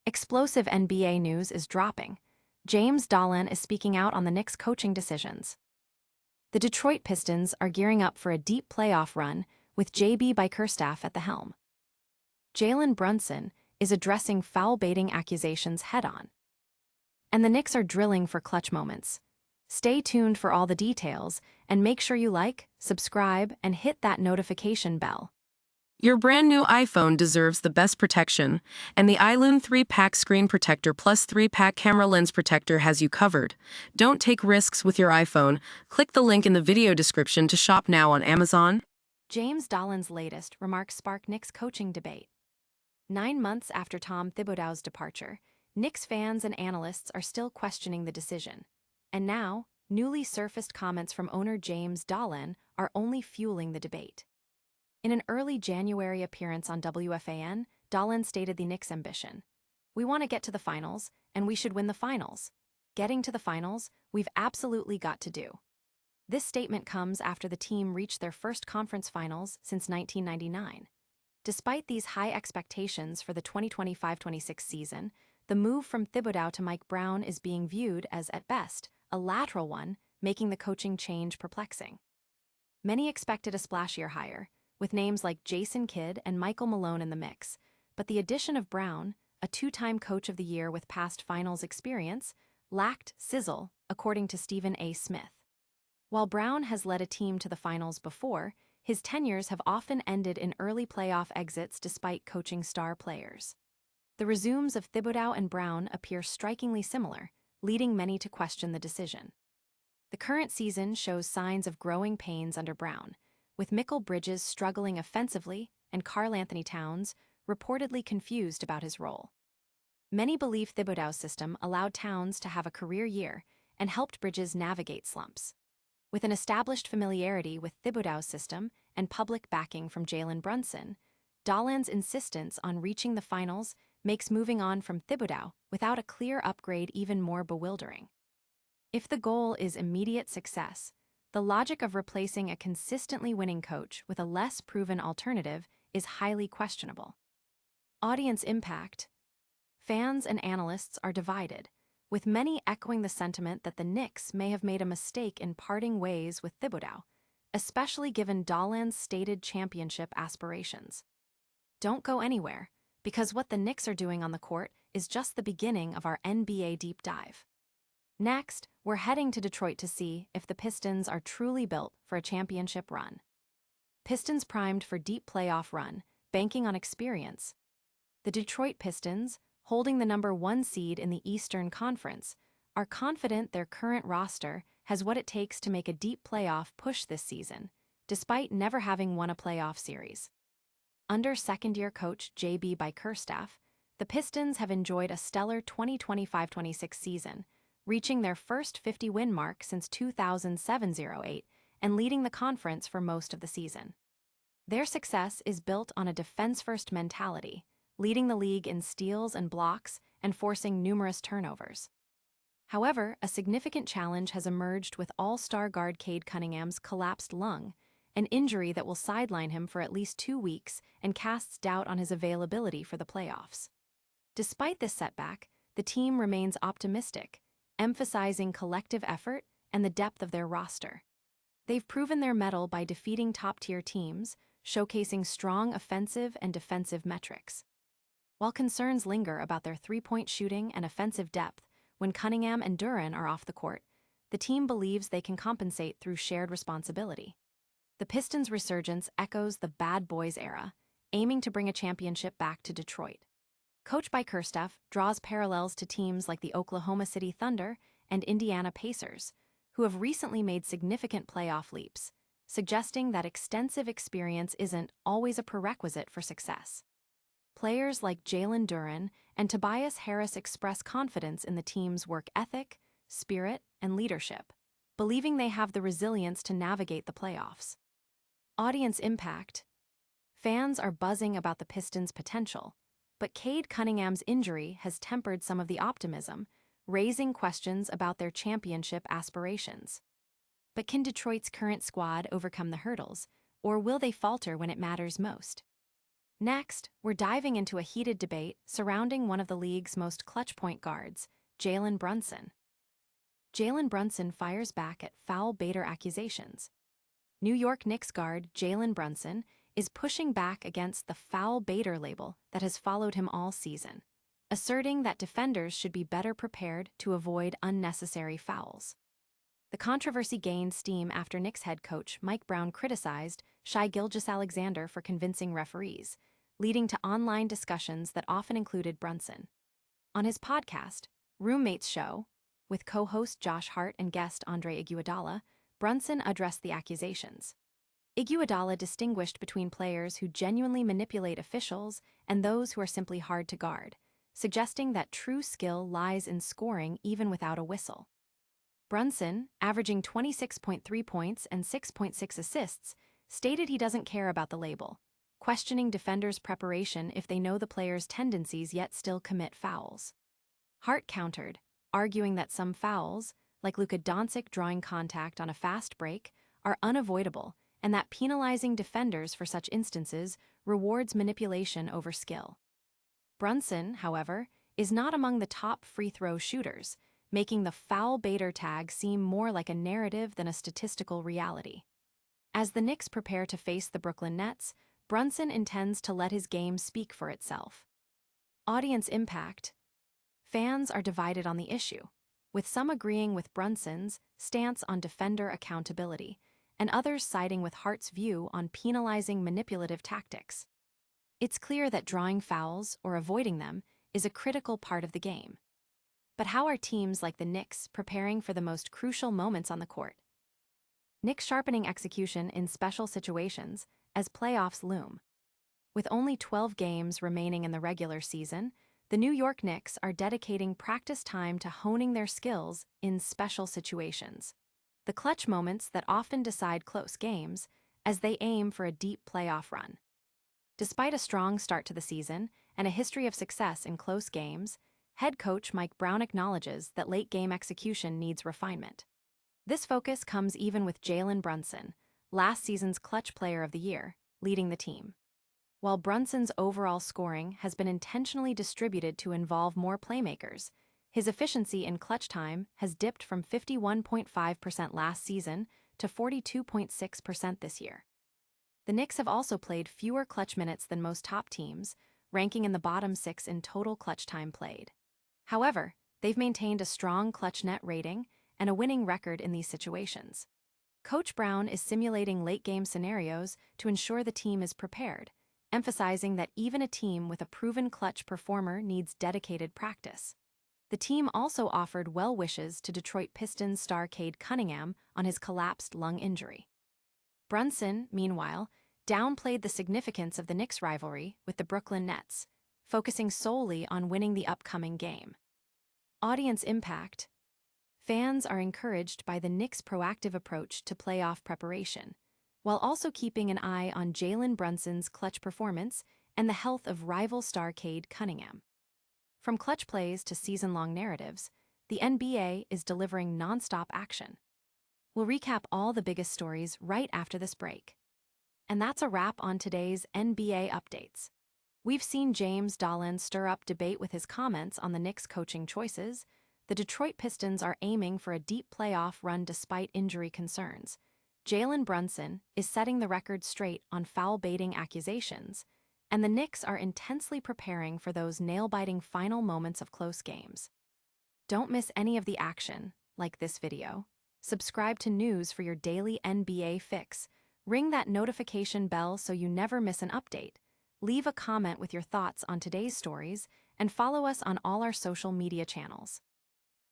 Explosive NBA news is dropping. James Dolan is speaking out on the Knicks' coaching decisions. The Detroit Pistons are gearing up for a deep playoff run with Bickerstaff at the helm. Jalen Brunson is addressing foul-baiting accusations head-on. And the Knicks are drilling for clutch moments. Stay tuned for all the details, and make sure you like, subscribe, and hit that notification bell. Your brand new iPhone deserves the best protection, and the iLume 3-pack screen protector plus 3-pack camera lens protector has you covered. Don't take risks with your iPhone. Click the link in the video description to shop now on Amazon. James Dolan's latest remarks spark Knicks coaching debate. 9 months after Tom Thibodeau's departure, Knicks fans and analysts are still questioning the decision. And now, newly surfaced comments from owner James Dolan are only fueling the debate. In an early January appearance on WFAN, Dolan stated the Knicks' ambition. "We want to get to the finals, and we should win the finals. Getting to the finals, we've absolutely got to do." This statement comes after the team reached their first conference finals since 1999. Despite these high expectations for the 2025-26 season, the move from Thibodeau to Mike Brown is being viewed as, at best, a lateral one, making the coaching change perplexing. Many expected a splashier hire, with names like Jason Kidd and Michael Malone in the mix, but the addition of Brown, a two-time Coach of the Year with past finals experience, lacked sizzle, according to Stephen A. Smith. While Brown has led a team to the finals before, his tenures have often ended in early playoff exits despite coaching star players. The resumes of Thibodeau and Brown appear strikingly similar, leading many to question the decision. The current season shows signs of growing pains under Brown, with Mikal Bridges struggling offensively and Karl-Anthony Towns reportedly confused about his role. Many believe Thibodeau's system allowed Towns to have a career year and helped Bridges navigate slumps. With an established familiarity with Thibodeau's system and public backing from Jalen Brunson, Dolan's insistence on reaching the finals makes moving on from Thibodeau without a clear upgrade even more bewildering. If the goal is immediate success, the logic of replacing a consistently winning coach with a less proven alternative is highly questionable. Audience impact. Fans and analysts are divided, with many echoing the sentiment that the Knicks may have made a mistake in parting ways with Thibodeau, especially given Dolan's stated championship aspirations. Don't go anywhere, because what the Knicks are doing on the court is just the beginning of our NBA deep dive. Next, we're heading to Detroit to see if the Pistons are truly built for a championship run. Pistons primed for deep playoff run, banking on experience. The Detroit Pistons, holding the #1 seed in the Eastern Conference, are confident their current roster has what it takes to make a deep playoff push this season, despite never having won a playoff series. Under second-year coach Bickerstaff, the Pistons have enjoyed a stellar 2025-26 season, reaching their first 50-win mark since 2007-08 and leading the conference for most of the season. Their success is built on a defense-first mentality, leading the league in steals and blocks and forcing numerous turnovers. However, a significant challenge has emerged with all-star guard Cade Cunningham's collapsed lung, an injury that will sideline him for at least 2 weeks and casts doubt on his availability for the playoffs. Despite this setback, the team remains optimistic, emphasizing collective effort and the depth of their roster. They've proven their mettle by defeating top-tier teams, showcasing strong offensive and defensive metrics. While concerns linger about their three-point shooting and offensive depth when Cunningham and Duran are off the court, the team believes they can compensate through shared responsibility. The Pistons' resurgence echoes the Bad Boys era, aiming to bring a championship back to Detroit. Coach Bickerstaff draws parallels to teams like the Oklahoma City Thunder and Indiana Pacers, who have recently made significant playoff leaps, suggesting that extensive experience isn't always a prerequisite for success. Players like Jalen Duran and Tobias Harris express confidence in the team's work ethic, spirit, and leadership, believing they have the resilience to navigate the playoffs. Audience impact. Fans are buzzing about the Pistons' potential, but Cade Cunningham's injury has tempered some of the optimism, raising questions about their championship aspirations. But can Detroit's current squad overcome the hurdles, or will they falter when it matters most? Next, we're diving into a heated debate surrounding one of the league's most clutch point guards, Jalen Brunson. Jalen Brunson fires back at foul baiter accusations. New York Knicks guard Jalen Brunson is pushing back against the foul baiter label that has followed him all season, asserting that defenders should be better prepared to avoid unnecessary fouls. The controversy gained steam after Knicks head coach Mike Brown criticized Shai Gilgeous-Alexander for convincing referees, leading to online discussions that often included Brunson. On his podcast, Roommates Show, with co-host Josh Hart and guest Andre Iguodala, Brunson addressed the accusations. Iguodala distinguished between players who genuinely manipulate officials and those who are simply hard to guard, suggesting that true skill lies in scoring even without a whistle. Brunson, averaging 26.3 points and 6.6 assists, stated he doesn't care about the label, questioning defenders' preparation if they know the player's tendencies yet still commit fouls. Hart countered, arguing that some fouls, like Luka Doncic drawing contact on a fast break, are unavoidable and that penalizing defenders for such instances rewards manipulation over skill. Brunson, however, is not among the top free throw shooters, making the foul baiter tag seem more like a narrative than a statistical reality. As the Knicks prepare to face the Brooklyn Nets, Brunson intends to let his game speak for itself. Audience impact. Fans are divided on the issue, with some agreeing with Brunson's stance on defender accountability, and others siding with Hart's view on penalizing manipulative tactics. It's clear that drawing fouls or avoiding them is a critical part of the game. But how are teams like the Knicks preparing for the most crucial moments on the court? Knicks sharpening execution in special situations as playoffs loom. With only 12 games remaining in the regular season, the New York Knicks are dedicating practice time to honing their skills in special situations, the clutch moments that often decide close games, as they aim for a deep playoff run. Despite a strong start to the season and a history of success in close games, head coach Mike Brown acknowledges that late-game execution needs refinement. This focus comes even with Jalen Brunson, last season's Clutch Player of the Year, leading the team. While Brunson's overall scoring has been intentionally distributed to involve more playmakers, his efficiency in clutch time has dipped from 51.5% last season to 42.6% this year. The Knicks have also played fewer clutch minutes than most top teams, ranking in the bottom 6 in total clutch time played. However, they've maintained a strong clutch net rating and a winning record in these situations. Coach Brown is simulating late-game scenarios to ensure the team is prepared, emphasizing that even a team with a proven clutch performer needs dedicated practice. The team also offered well wishes to Detroit Pistons star Cade Cunningham on his collapsed lung injury. Brunson, meanwhile, downplayed the significance of the Knicks' rivalry with the Brooklyn Nets, focusing solely on winning the upcoming game. Audience impact. Fans are encouraged by the Knicks' proactive approach to playoff preparation, while also keeping an eye on Jalen Brunson's clutch performance and the health of rival star Cade Cunningham. From clutch plays to season-long narratives, the NBA is delivering non-stop action. We'll recap all the biggest stories right after this break. And that's a wrap on today's NBA updates. We've seen James Dolan stir up debate with his comments on the Knicks' coaching choices. The Detroit Pistons are aiming for a deep playoff run despite injury concerns. Jalen Brunson is setting the record straight on foul-baiting accusations, and the Knicks are intensely preparing for those nail-biting final moments of close games. Don't miss any of the action, like this video. Subscribe to news for your daily NBA fix. Ring that notification bell so you never miss an update. Leave a comment with your thoughts on today's stories, and follow us on all our social media channels.